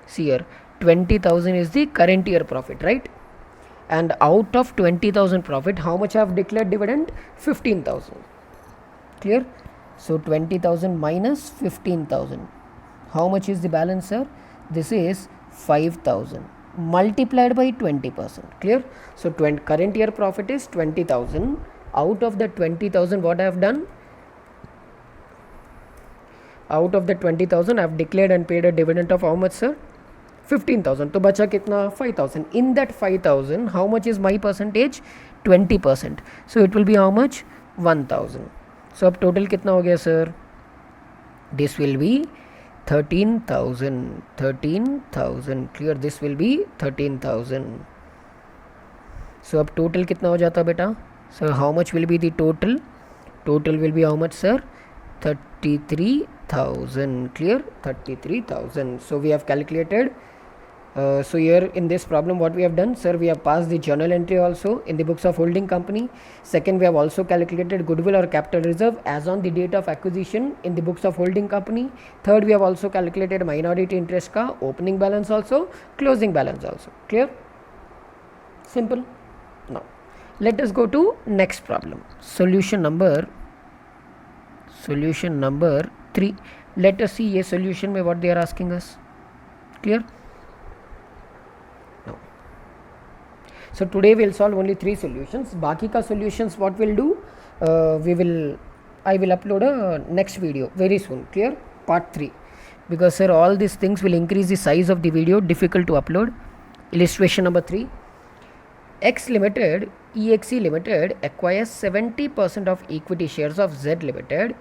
See here, 20,000 is the current year profit, right? And out of 20,000 profit, how much I have declared dividend? 15,000. Clear? So 20,000 minus 15,000. How much is the balance, sir? This is 5,000 multiplied by 20%. Clear? So current year profit is 20,000. Out of the 20,000, what I have done? Out of the 20,000, I have declared and paid a dividend of how much, sir? 15,000. तो बचा कितना? 5,000. In that 5,000, how much is my percentage? 20%. So it will be how much? 1,000. So अब total कितना हो गया, sir? This will be 13,000. 13,000. Clear? This will be 13,000. So अब total कितना हो जाता बेटा? So how much will be the total? Total will be how much, sir? 33,000. Clear? 33,000. So we have calculated. So here in this problem what we have done, sir, we have passed the journal entry also in the books of holding company. Second, we have also calculated goodwill or capital reserve as on the date of acquisition in the books of holding company. Third, we have also calculated minority interest ka opening balance also, closing balance also. Clear? Simple. Now let us go to next problem. Solution number 3. Let us see a solution में what they are asking us. Clear? No. So today we will solve only 3 solutions. बाकी का solutions what we'll do, I will upload a next video very soon. Clear? Part 3. Because sir, all these things will increase the size of the video, difficult to upload. Illustration number 3. EXE Limited acquires 70% of equity shares of Z Limited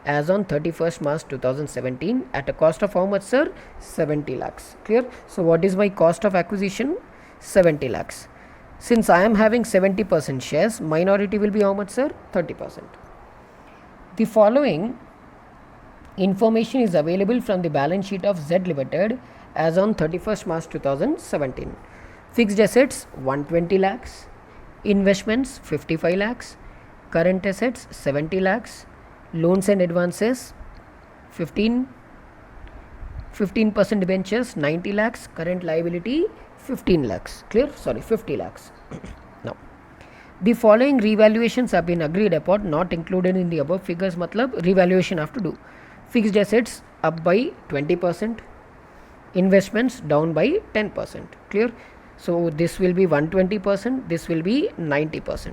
as on 31st March 2017 at a cost of how much, sir? 70 lakhs. Clear? So what is my cost of acquisition? 70 lakhs. Since I am having 70% shares, minority will be how much, sir? 30%. The following information is available from the balance sheet of Z Limited as on 31st March 2017. Fixed assets 120 lakhs, investments 55 lakhs, current assets 70 lakhs, loans and advances 15% debentures 90 lakhs, current liability 15 lakhs. Clear? Sorry, 50 lakhs. Now the following revaluations have been agreed upon, not included in the above figures. Matlab revaluation have to do. Fixed assets up by 20%, investments down by 10%. Clear? So this will be 120%, this will be 90%.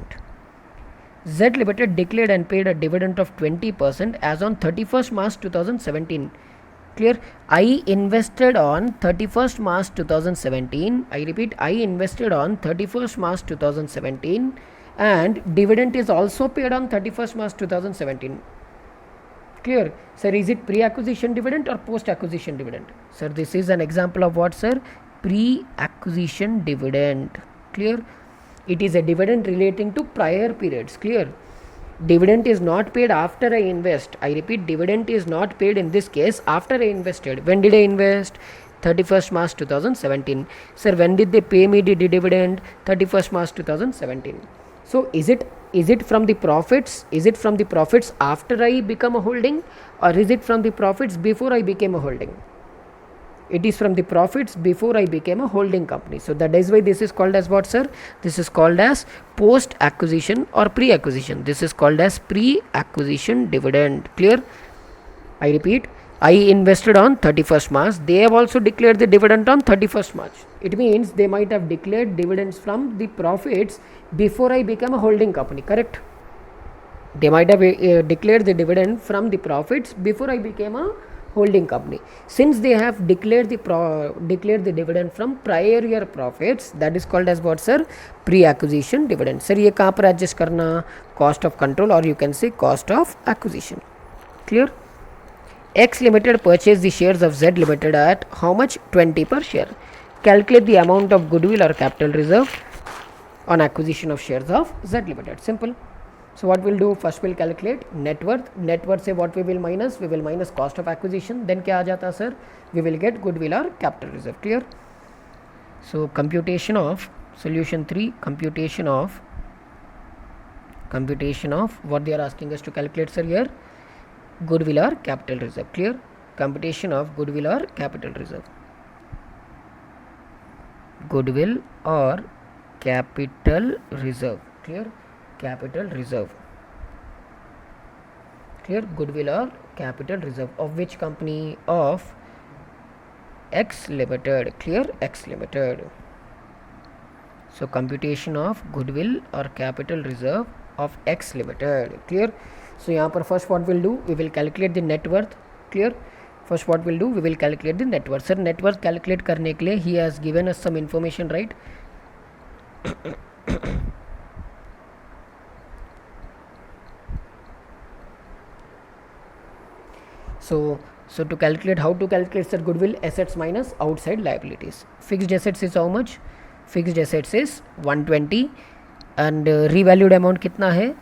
Z Limited declared and paid a dividend of 20% as on 31st March 2017. Clear? I invested on 31st March 2017. I repeat, I invested on 31st March 2017 and dividend is also paid on 31st March 2017. Clear? Sir, is it pre-acquisition dividend or post-acquisition dividend? Sir, this is an example of what, sir? Pre-acquisition dividend. Clear? It is a dividend relating to prior periods. Clear? Dividend is not paid after I invest. I repeat, dividend is not paid in this case after I invested. When did I invest? 31st March 2017. Sir, when did they pay me the dividend? 31st March 2017. So is it from the profits? Is it from the profits after I become a holding, or is it from the profits before I became a holding? It is from the profits before I became a holding company. So that is why this is called as what, sir? This is called as post acquisition or pre acquisition. This is called as pre acquisition dividend. Clear? I repeat, I invested on 31st March. They have also declared the dividend on 31st March. It means they might have declared dividends from the profits before I became a holding company. Correct? They might have declared the dividend from the profits before I became a holding company. Since they have declared the dividend from prior year profits, that is called as what, sir? Pre-acquisition dividend. Sir, ये कहाँ पर adjust करना? Cost of control, or you can say cost of acquisition. Clear? X Limited purchased the shares of Z Limited at how much? 20 per share. Calculate the amount of goodwill or capital reserve on acquisition of shares of Z Limited. Simple. So what we'll do, first we'll calculate net worth. Net worth से what we will minus cost of acquisition. Then क्या आ जाता sir? We will get goodwill or capital reserve. Clear? So computation of solution 3, computation of what they are asking us to calculate, sir, here, goodwill or capital reserve. Clear? Computation of goodwill or capital reserve. Goodwill or capital reserve. Clear? Capital reserve. Clear? Goodwill or capital reserve of which company? Of X Limited. Clear? X Limited. So computation of goodwill or capital reserve of X Limited. Clear? So यहाँ पर first what we'll do, we will calculate the net worth. Clear? First what we'll do, we will calculate the net worth. Sir, net worth calculate करने के लिए he has given us some information, right? So to calculate, how to calculate, sir, goodwill? Assets minus outside liabilities. Fixed assets is how much? Fixed assets is 120 and revalued amount कितना है?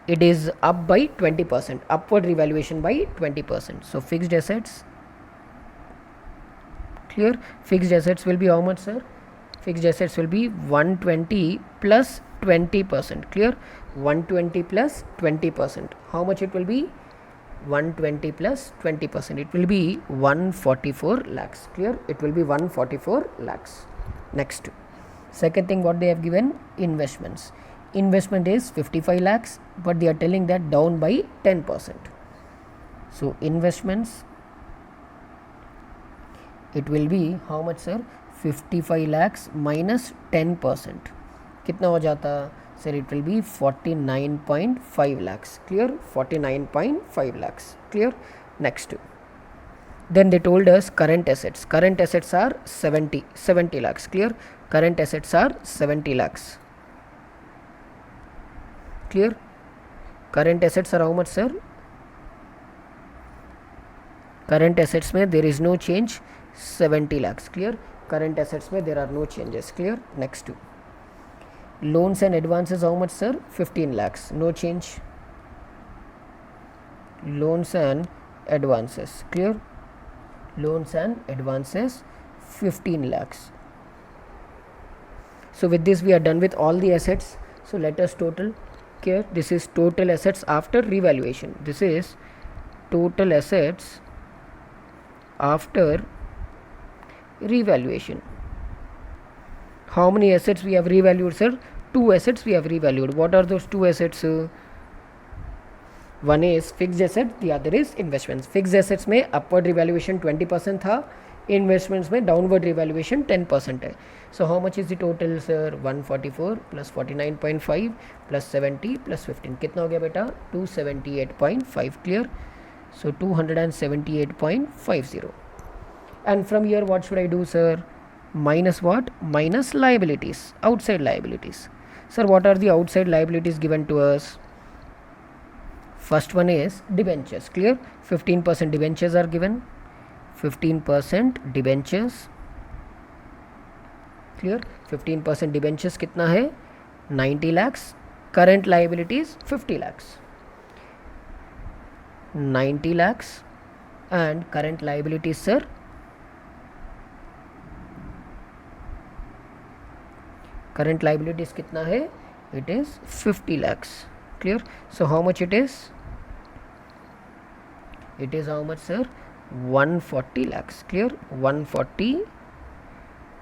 It is up by 20%, upward revaluation by 20%. So fixed assets, clear? Fixed assets will be how much, sir? Fixed assets will be 120 plus 20%. Clear? 120 plus 20%. How much it will be? 120 plus 20%. It will be 144 lakhs. Clear? It will be 144 lakhs. Next, second thing what they have given, investments. Investment is 55 lakhs, but they are telling that down by 10%. So investments, it will be how much, sir? 55 lakhs minus 10%. कितना हो जाता? Sir, it will be 49.5 lakhs. Clear? 49.5 lakhs. Clear? Next. Then they told us current assets. Current assets are 70 lakhs. Clear? Current assets are 70 lakhs. Clear? Current assets are how much, sir? Current assets में there is no change, 70 lakhs. Clear? Current assets में there are no changes. Clear? Next. Loans and advances how much, sir? 15 lakhs. No change. Loans and advances. Clear? Loans and advances 15 lakhs. So with this we are done with all the assets. So let us total. Here this is total assets after revaluation. This is total assets after revaluation. How many assets we have revalued, sir? 2 assets we have revalued. What are those 2 assets? One is fixed asset, the other is investments. Fixed assets में upward revaluation 20% था, investments में downward revaluation 10% है. So how much is the total, sir? 144 plus 49.5 plus 70 plus 15. कितना हो गया बेटा? 278.5. Clear? So 278.50. And from here what should I do, sir? Minus what? Minus liabilities, outside liabilities. Sir, what are the outside liabilities given to us? First one is debentures. Clear? 15% debentures are given. 15% debentures. Clear? 15% debentures कितना है? 90 lakhs. Current liabilities 50 lakhs. 90 lakhs and current liabilities, sir, current liabilities कितना है? It is 50 lakhs. Clear? So how much it is? It is how much, sir? 140 lakhs. Clear? 140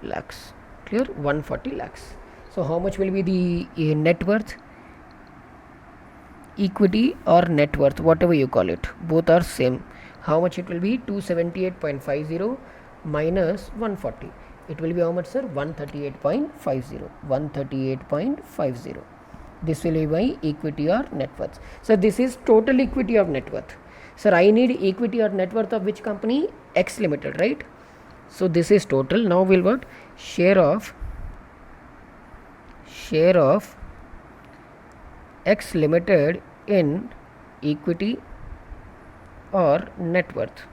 lakhs. Clear? 140 lakhs. So how much will be the net worth? Equity or net worth, whatever you call it, both are same. How much it will be? 278.50 minus 140. It will be how much, sir? 138.50. 138.50. This will be my equity or net worth. So this is total equity of net worth. Sir, I need equity or net worth of which company? X Limited, right? So this is total. Now we'll what? Share of X Limited in equity or net worth.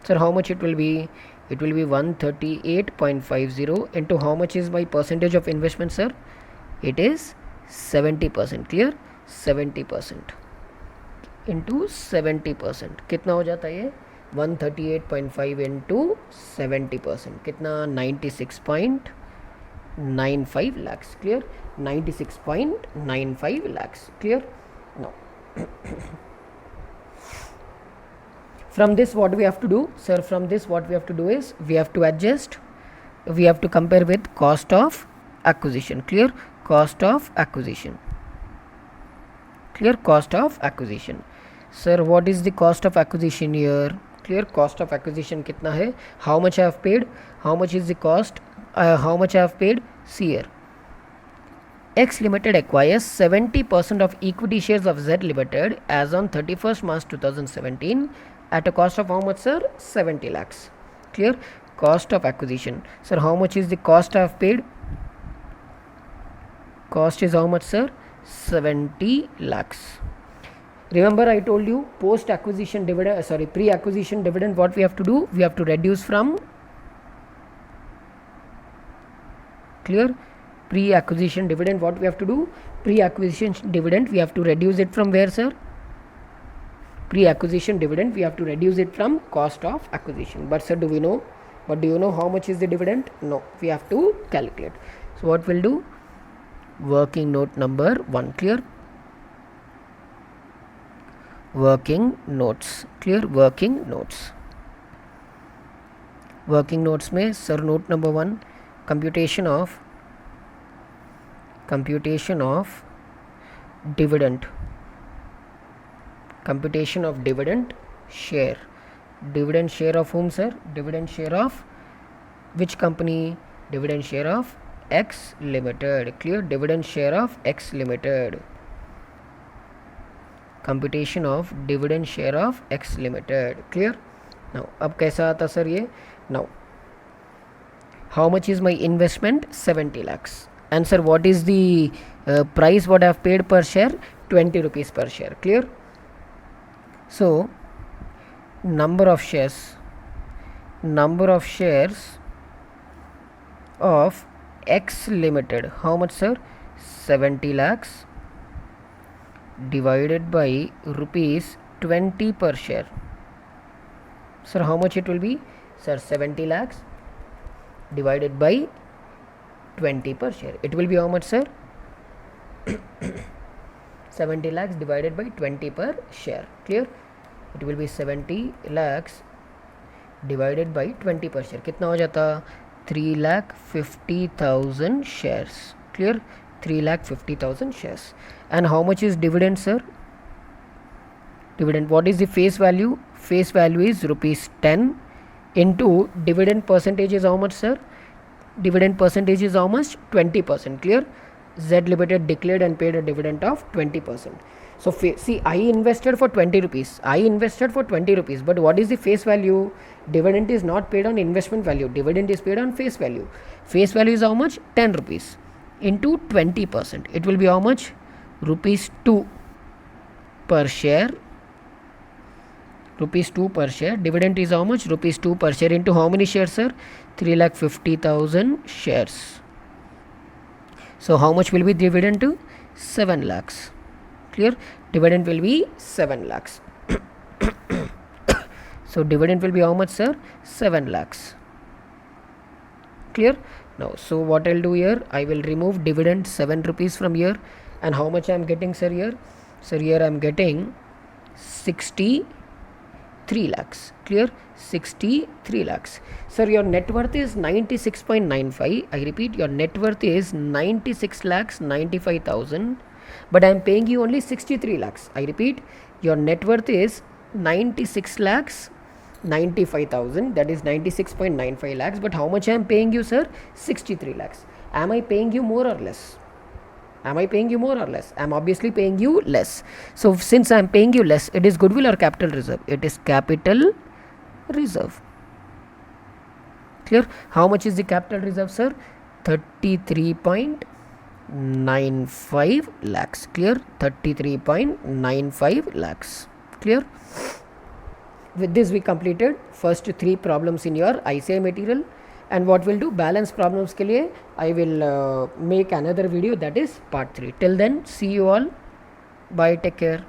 Sir, how much it will be? It will be 138.50 into how much is my percentage of investment, sir? It is 70%. Clear? 70% into 70%. कितना हो जाता है ये? 138.5 into 70%. कितना? 96.95 lakhs. Clear? 96.95 lakhs. Clear? No. From this what we have to do, sir? From this what we have to do is we have to adjust, we have to compare with cost of acquisition. Clear? Cost of acquisition. Clear? Cost of acquisition. Sir, what is the cost of acquisition here? Clear? Cost of acquisition kitna hai? How much I have paid? How much is the cost? How much I have paid? See here. X Limited acquires 70% of equity shares of Z Limited as on 31st March 2017 at a cost of how much, sir? 70 lakhs. Clear? Cost of acquisition. Sir, how much is the cost I have paid? Cost is how much, sir? 70 lakhs. Remember I told you post acquisition dividend, pre acquisition dividend, what we have to do? We have to reduce from, clear? Pre acquisition dividend, what we have to do? Pre acquisition dividend, we have to reduce it from where, sir? Pre acquisition dividend, we have to reduce it from cost of acquisition. But sir, do we know? But do you know how much is the dividend? No, we have to calculate. So what we'll do? Working note number 1. Clear? Working notes. Clear? Working notes. Working notes में sir note number 1, computation of dividend. Computation of dividend share. Dividend share of whom, sir? Dividend share of which company? Dividend share of X Limited. Clear? Dividend share of X Limited. Computation of dividend share of X Limited. Clear? Now अब कैसा आता sir ये? Now how much is my investment? 70 lakhs. And sir, what is the price what I have paid per share? 20 rupees per share. Clear? So number of shares of X Limited, how much, sir? 70 lakhs divided by rupees 20 per share. Sir, how much it will be? Sir, 70 lakhs divided by 20 per share. It will be how much, sir? 70 lakhs divided by 20 per share. Clear? It will be 70 lakhs divided by 20 per share. कितना हो जाता? 3,50,000 shares. Clear? 3,50,000 shares. And how much is dividend, sir? Dividend, what is the face value? Face value is rupees 10 into dividend percentage is how much, sir? Dividend percentage is how much? 20%. Clear? Z Limited declared and paid a dividend of 20%. So see, I invested for 20 rupees. But what is the face value? Dividend is not paid on investment value. Dividend is paid on face value. Face value is how much? 10 rupees into 20%. It will be how much? Rupees 2 per share. Rupees 2 per share. Dividend is how much? Rupees 2 per share into how many shares, sir? 3,50,000 shares. So how much will be dividend to? 7 lakhs. Clear? Dividend will be 7 lakhs. So dividend will be how much, sir? 7 lakhs. Clear? Now, so what I'll do here, I will remove dividend 7 rupees from here. And how much I am getting, sir, here? Sir, here I am getting 63 lakhs. Clear? 63 lakhs. Sir, your net worth is 96.95. I repeat, your net worth is 96 lakhs 95,000. But I am paying you only 63 lakhs. I repeat, your net worth is 96 lakhs 95,000. That is 96.95 lakhs. But how much I am paying you, sir? 63 lakhs. Am I paying you more or less? Am I paying you more or less? I'm obviously paying you less. So since I'm paying you less, it is goodwill or capital reserve? It is capital reserve. Clear? How much is the capital reserve, sir? 33.95 lakhs. Clear? 33.95 lakhs. Clear? With this we completed first 3 problems in your ICI material, and what we'll do, balance problems के लिए I will make another video, that is part 3. Till then, see you all. Bye, take care.